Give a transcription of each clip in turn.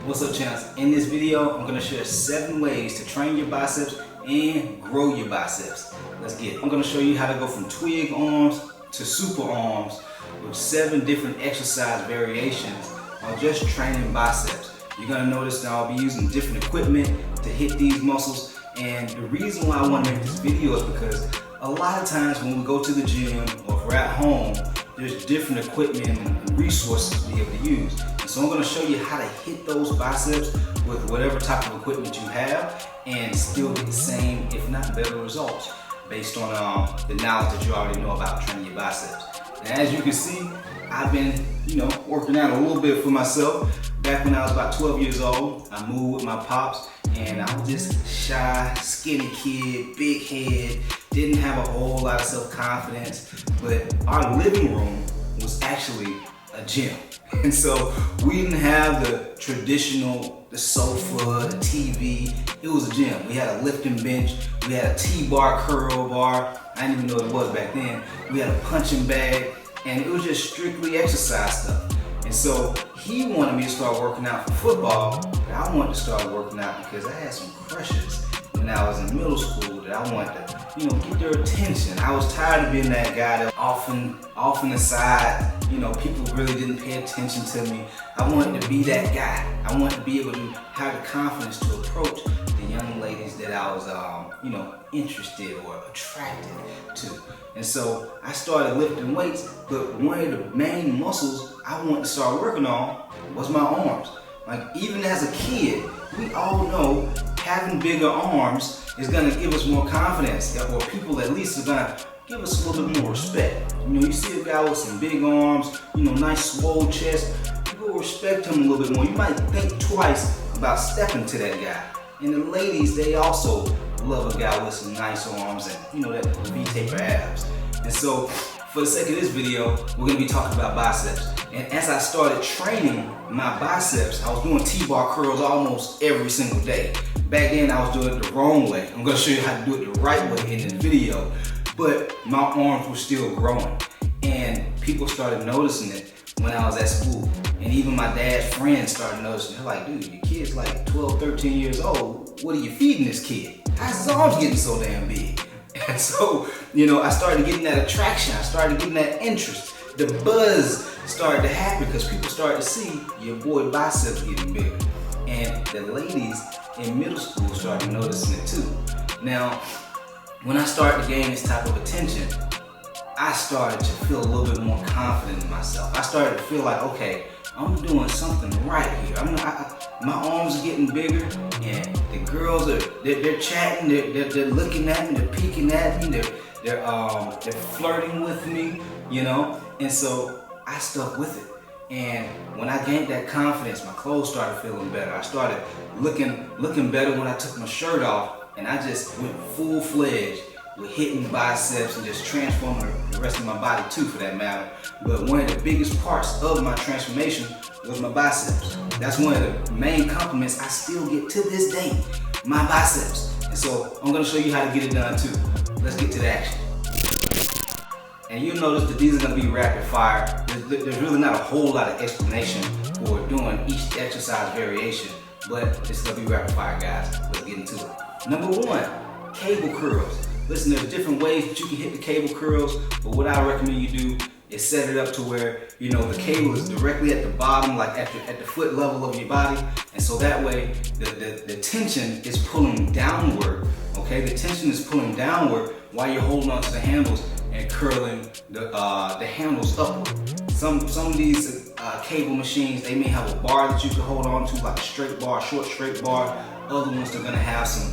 What's up, champs? In this video, I'm gonna share 7 ways to train your biceps and grow your biceps. Let's get it. I'm gonna show you how to go from twig arms to super arms with 7 different exercise variations on just training biceps. You're gonna notice that I'll be using different equipment to hit these muscles, and the reason why I want to make this video is because a lot of times when we go to the gym or if we're at home, there's different equipment and resources to be able to use. And so I'm going to show you how to hit those biceps with whatever type of equipment you have and still get the same, if not better, results based on the knowledge that you already know about training your biceps. And as you can see, I've been, working out a little bit for myself. Back when I was about 12 years old, I moved with my pops, and I was just shy, skinny kid, big head, didn't have a whole lot of self-confidence, but our living room was actually a gym. And so we didn't have the traditional, the sofa, the TV, it was a gym. We had a lifting bench, we had a T-bar curl bar, I didn't even know what it was back then. We had a punching bag, and it was just strictly exercise stuff. And so he wanted me to start working out for football, but I wanted to start working out because I had some crushes when I was in middle school that I wanted to, get their attention. I was tired of being that guy that off in the side, people really didn't pay attention to me. I wanted to be that guy. I wanted to be able to have the confidence to approach the young ladies that I was, interested or attracted to. And so I started lifting weights, but one of the main muscles I wanted to start working on was my arms. Like, even as a kid, we all know having bigger arms is gonna give us more confidence, or people at least are gonna give us a little bit more respect. You see a guy with some big arms, nice swole chest, you will respect him a little bit more. You might think twice about stepping to that guy. And the ladies, they also love a guy with some nice arms and that V-taper abs. And so, for the sake of this video, we're gonna be talking about biceps. And as I started training my biceps, I was doing T-bar curls almost every single day. Back then, I was doing it the wrong way. I'm gonna show you how to do it the right way in this video. But my arms were still growing. And people started noticing it when I was at school. And even my dad's friends started noticing. They're like, dude, your kid's like 12, 13 years old. What are you feeding this kid? How's his arms getting so damn big? And so, I started getting that attraction. I started getting that interest. The buzz started to happen because people started to see your boy biceps getting bigger. And the ladies in middle school started noticing it too. Now, when I started to gain this type of attention, I started to feel a little bit more confident in myself. I started to feel like, okay, I'm doing something right here. My arms are getting bigger, and the girls they're chatting, they're looking at me, they're peeking at me, they're flirting with me, And so I stuck with it. And when I gained that confidence, my clothes started feeling better. I started looking better when I took my shirt off, and I just went full-fledged with hitting biceps and just transforming the rest of my body too, for that matter. But one of the biggest parts of my transformation was my biceps. That's one of the main compliments I still get to this day, my biceps. And so I'm gonna show you how to get it done too. Let's get to the action. And you'll notice that these are gonna be rapid fire. There's really not a whole lot of explanation for doing each exercise variation, but it's gonna be rapid fire, guys. Let's get into it. Number 1, cable curls. Listen, there's different ways that you can hit the cable curls, but what I recommend you do is set it up to where, the cable is directly at the bottom, like at the foot level of your body. And so that way, the tension is pulling downward, okay? The tension is pulling downward while you're holding onto the handles and curling the handles upward. Some of these cable machines, they may have a bar that you can hold on to, like a straight bar, short straight bar. Other ones, they're gonna have some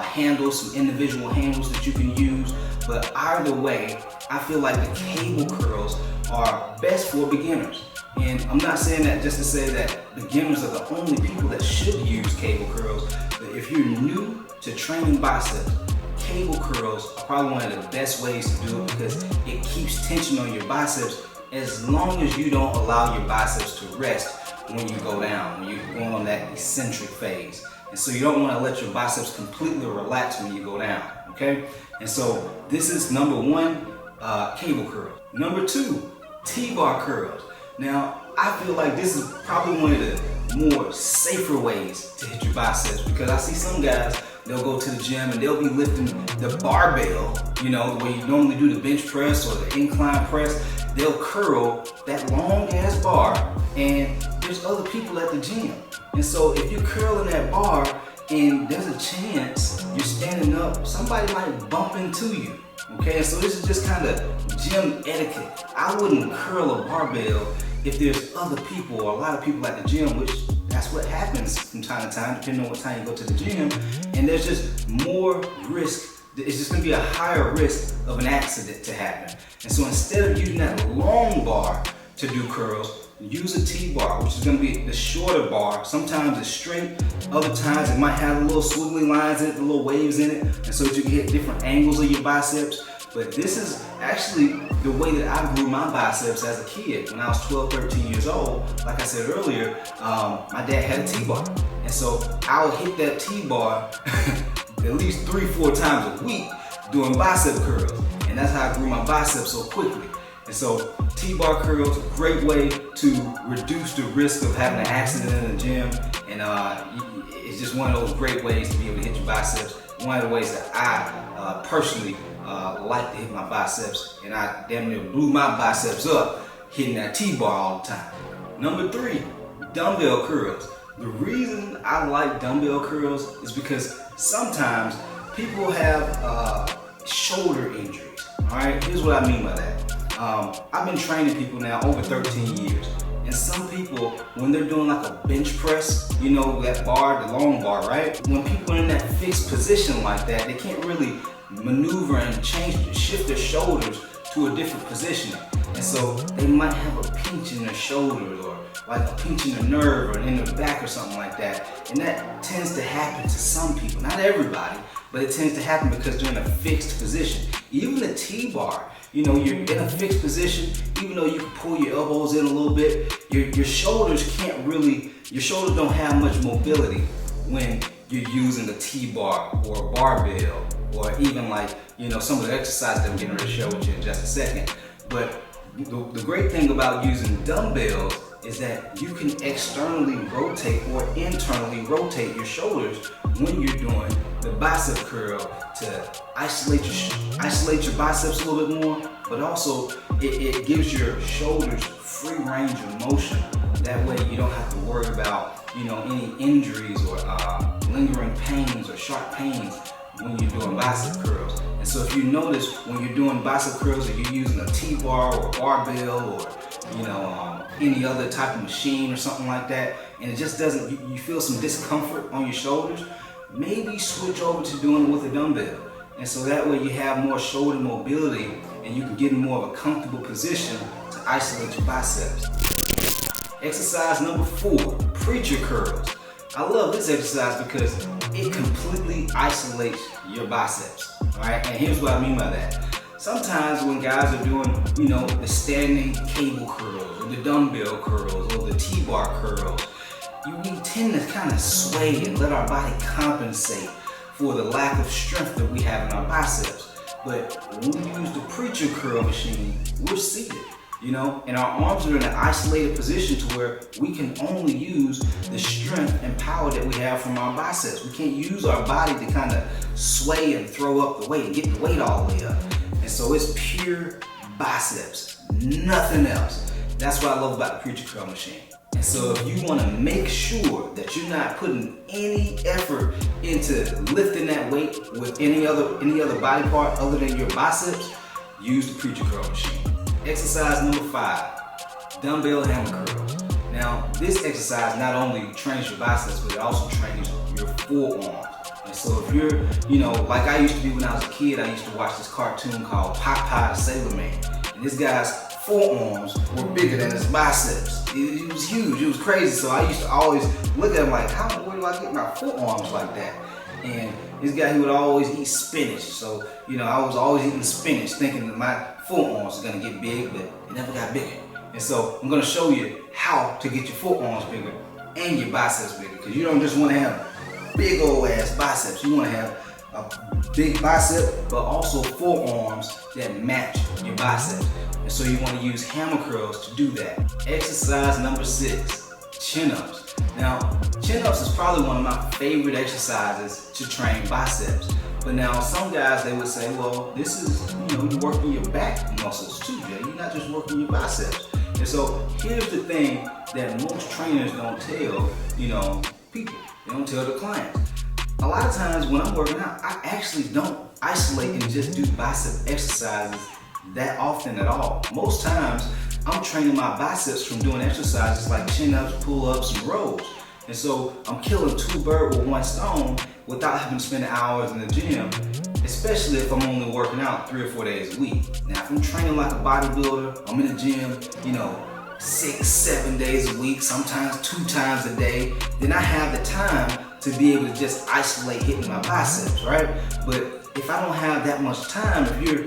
handles, some individual handles that you can use. But either way, I feel like the cable curls are best for beginners. And I'm not saying that just to say that beginners are the only people that should use cable curls. But if you're new to training biceps, cable curls are probably one of the best ways to do it because it keeps tension on your biceps as long as you don't allow your biceps to rest when you go down, when you're going on that eccentric phase. And so you don't want to let your biceps completely relax when you go down, okay? And so this is number 1, cable curl. Number 2, T-bar curls. Now, I feel like this is probably one of more safer ways to hit your biceps, because I see some guys, they'll go to the gym and they'll be lifting the barbell, you know, the way you normally do the bench press or the incline press. They'll curl that long ass bar, and there's other people at the gym. And so if you're curling that bar and there's a chance you're standing up, somebody might bump into you. Okay, and so this is just kind of gym etiquette. I wouldn't curl a barbell if there's other people or a lot of people at the gym, which that's what happens from time to time, depending on what time you go to the gym. And there's just more risk. It's just gonna be a higher risk of an accident to happen. And so instead of using that long bar to do curls, use a T-bar, which is gonna be the shorter bar. Sometimes it's straight, other times it might have a little swiggly lines in it, a little waves in it, and so that you can hit different angles of your biceps. But this is actually the way that I grew my biceps as a kid. When I was 12, 13 years old, like I said earlier, my dad had a T-bar. And so I would hit that T-bar at least 3-4 times a week doing bicep curls. And that's how I grew my biceps so quickly. And so T-bar curls, a great way to reduce the risk of having an accident in the gym. And it's just one of those great ways to be able to hit your biceps. One of the ways that I personally like to hit my biceps, and I damn near blew my biceps up hitting that T-bar all the time. Number 3, dumbbell curls. The reason I like dumbbell curls is because sometimes people have shoulder injuries. All right, here's what I mean by that. I've been training people now over 13 years. And some people, when they're doing like a bench press, you know, that bar, the long bar, right? When people are in that fixed position like that, they can't really maneuver and shift their shoulders to a different position. And so they might have a pinch in their shoulders, or like a pinch in the nerve or in their back or something like that. And that tends to happen to some people, not everybody, but it tends to happen because they're in a fixed position. Even the T-bar, you know, you're in a fixed position, even though you can pull your elbows in a little bit, your shoulders your shoulders don't have much mobility when you're using a T-bar or a barbell, or even like, you know, some of the exercises that I'm getting ready to share with you in just a second. But the great thing about using dumbbells is that you can externally rotate or internally rotate your shoulders when you're doing the bicep curl to isolate your biceps a little bit more, but also it gives your shoulders free range of motion. That way you don't have to worry about, you know, any injuries or lingering pains or sharp pains when you're doing bicep curls. And so if you notice when you're doing bicep curls, or you're using a T-bar or a barbell, or you know, any other type of machine or something like that, and it just doesn't, you feel some discomfort on your shoulders, maybe switch over to doing it with a dumbbell. And so that way you have more shoulder mobility and you can get in more of a comfortable position to isolate your biceps. Exercise number 4, preacher curls. I love this exercise because it completely isolates your biceps. All right, and here's what I mean by that. Sometimes when guys are doing, you know, the standing cable curls or the dumbbell curls or the T-bar curls, we tend to kind of sway and let our body compensate for the lack of strength that we have in our biceps. But when we use the preacher curl machine, we're seated, you know, and our arms are in an isolated position to where we can only use the strength and power that we have from our biceps. We can't use our body to kind of sway and throw up the weight and get the weight all the way up. And so it's pure biceps, nothing else. That's what I love about the preacher curl machine. And so if you want to make sure that you're not putting any effort into lifting that weight with any other body part other than your biceps, use the preacher curl machine. Exercise number 5, dumbbell hammer curls. Now, this exercise not only trains your biceps, but it also trains your forearms. And so if you're, you know, like I used to be when I was a kid, I used to watch this cartoon called Popeye the Sailor Man. And this guy's forearms were bigger than his biceps. It was huge, it was crazy. So I used to always look at him like, where do I get my forearms like that? And this guy, he would always eat spinach. So, you know, I was always eating spinach thinking that my forearms are gonna get big, but it never got bigger. And so I'm gonna show you how to get your forearms bigger and your biceps bigger, because you don't just wanna have big old ass biceps. You wanna have a big bicep, but also forearms that match your biceps. And so you wanna use hammer curls to do that. Exercise number 6, chin-ups. Now, chin-ups is probably one of my favorite exercises to train biceps. But now some guys, they would say, well, this is, you're working your back muscles too, Jay. You're not just working your biceps. And so here's the thing that most trainers don't tell, people. They don't tell the clients. A lot of times when I'm working out, I actually don't isolate and just do bicep exercises that often at all. Most times, I'm training my biceps from doing exercises like chin-ups, pull-ups, and rows. And so I'm killing two birds with one stone without having to spend hours in the gym, especially if I'm only working out 3 or 4 days a week. Now, if I'm training like a bodybuilder, I'm in the gym, 6, 7 days a week, sometimes 2 times a day, then I have the time to be able to just isolate hitting my biceps, right? But if I don't have that much time, if you're,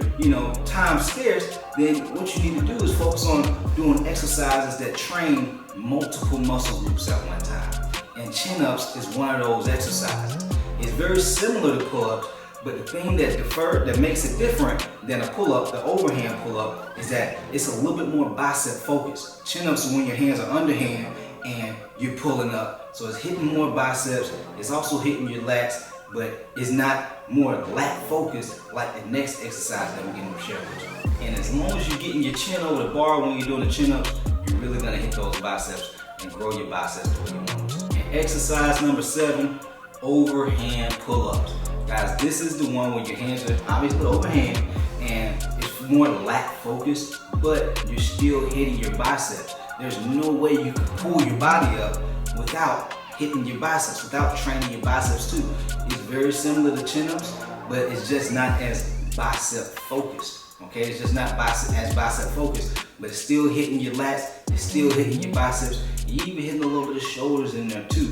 time scarce, then what you need to do is focus on doing exercises that train multiple muscle groups at one time. And chin-ups is one of those exercises. It's very similar to pull-ups, but the thing that makes it different than a pull-up, the overhand pull-up, is that it's a little bit more bicep focused. Chin-ups is when your hands are underhand and you're pulling up. So it's hitting more biceps, it's also hitting your lats, but it's not more lat focused like the next exercise that we're going to share with you. And as long as you're getting your chin over the bar when you're doing the chin-ups, you're really going to hit those biceps and grow your biceps the way you want to. And exercise number 7, overhand pull-ups. Guys, this is the one where your hands are obviously overhand and it's more lat focused, but you're still hitting your biceps. There's no way you can pull your body up without hitting your biceps, without training your biceps too. It's very similar to chin-ups, but it's just not as bicep focused. Okay, it's just not as bicep focused, but it's still hitting your lats, it's still hitting your biceps, you're even hitting a little bit of shoulders in there too.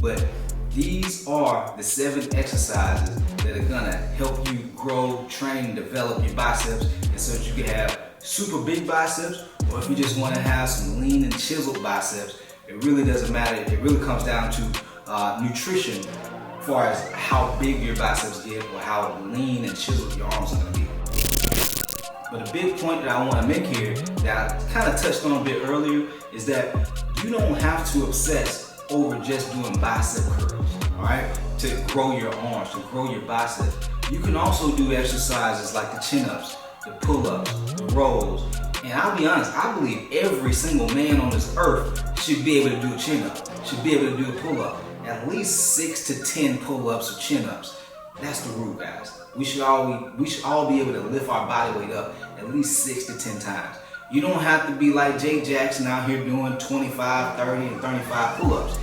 But these are the 7 exercises that are gonna help you grow, train, develop your biceps, and so that you can have super big biceps, or if you just wanna have some lean and chiseled biceps. It really doesn't matter. It really comes down to nutrition as far as how big your biceps get or how lean and chiseled your arms are gonna be. But a big point that I want to make here that I kind of touched on a bit earlier is that you don't have to obsess over just doing bicep curls, all right, to grow your arms, to grow your biceps. You can also do exercises like the chin-ups, the pull-ups, the rows. And I'll be honest, I believe every single man on this earth should be able to do a chin-up, should be able to do a pull-up. At least 6 to 10 pull-ups or chin-ups. That's the rule, guys. We should all be able to lift our body weight up at least 6 to 10 times. You don't have to be like Jay Jackson out here doing 25, 30, and 35 pull-ups.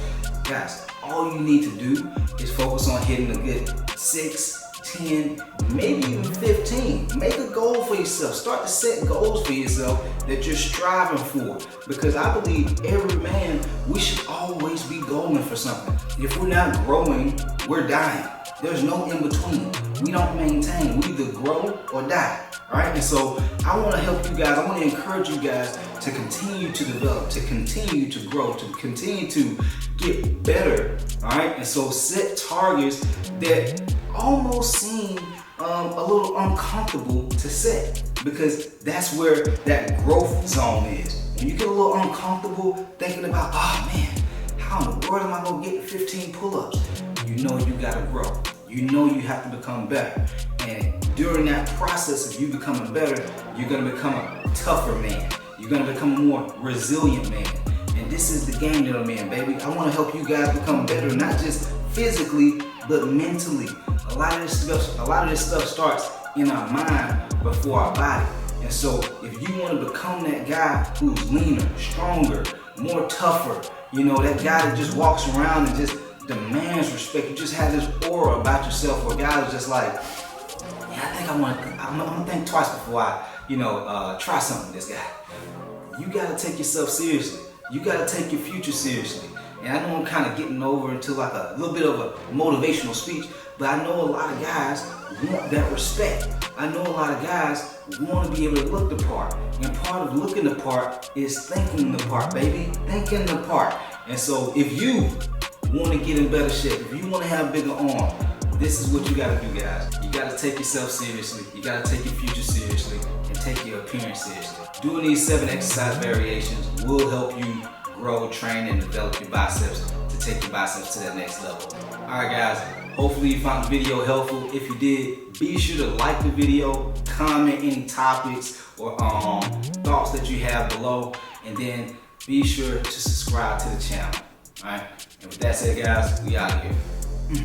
Guys, all you need to do is focus on hitting a good 6, 10, maybe even 15. Make a goal for yourself. Start to set goals for yourself that you're striving for. Because I believe every man, we should always be going for something. If we're not growing, we're dying. There's no in between. We don't maintain. We either grow or die. All right, and so I want to help you guys. I want to encourage you guys to continue to develop, to continue to grow, to continue to get better. All right, and so set targets that almost seem a little uncomfortable to set, because that's where that growth zone is. When you get a little uncomfortable thinking about, oh man, how in the world am I gonna get 15 pull-ups? You know you gotta grow. You know you have to become better. And during that process of you becoming better, you're gonna become a tougher man. You're gonna become a more resilient man. And this is the game that I'm in, baby. I wanna help you guys become better, not just physically, but mentally. A lot of this stuff starts in our mind before our body. And so if you wanna become that guy who's leaner, stronger, more tougher, that guy that just walks around and just demands respect. You just have this aura about yourself where God is just like, yeah, I think I'm gonna think twice before I, try something with this guy. You gotta take yourself seriously. You gotta take your future seriously. And I know I'm kind of getting over into like a little bit of a motivational speech, but I know a lot of guys want that respect. I know a lot of guys want to be able to look the part. And part of looking the part is thinking the part, baby. Thinking the part. And so if you want to get in better shape, if you want to have bigger arms, this is what you got to do, guys. You got to take yourself seriously. You got to take your future seriously and take your appearance seriously. Doing these 7 exercise variations will help you grow, train, and develop your biceps to take your biceps to that next level. Alright guys, hopefully you found the video helpful. If you did, be sure to like the video, comment any topics or thoughts that you have below, and then be sure to subscribe to the channel. Alright, and with that said guys, we out of here.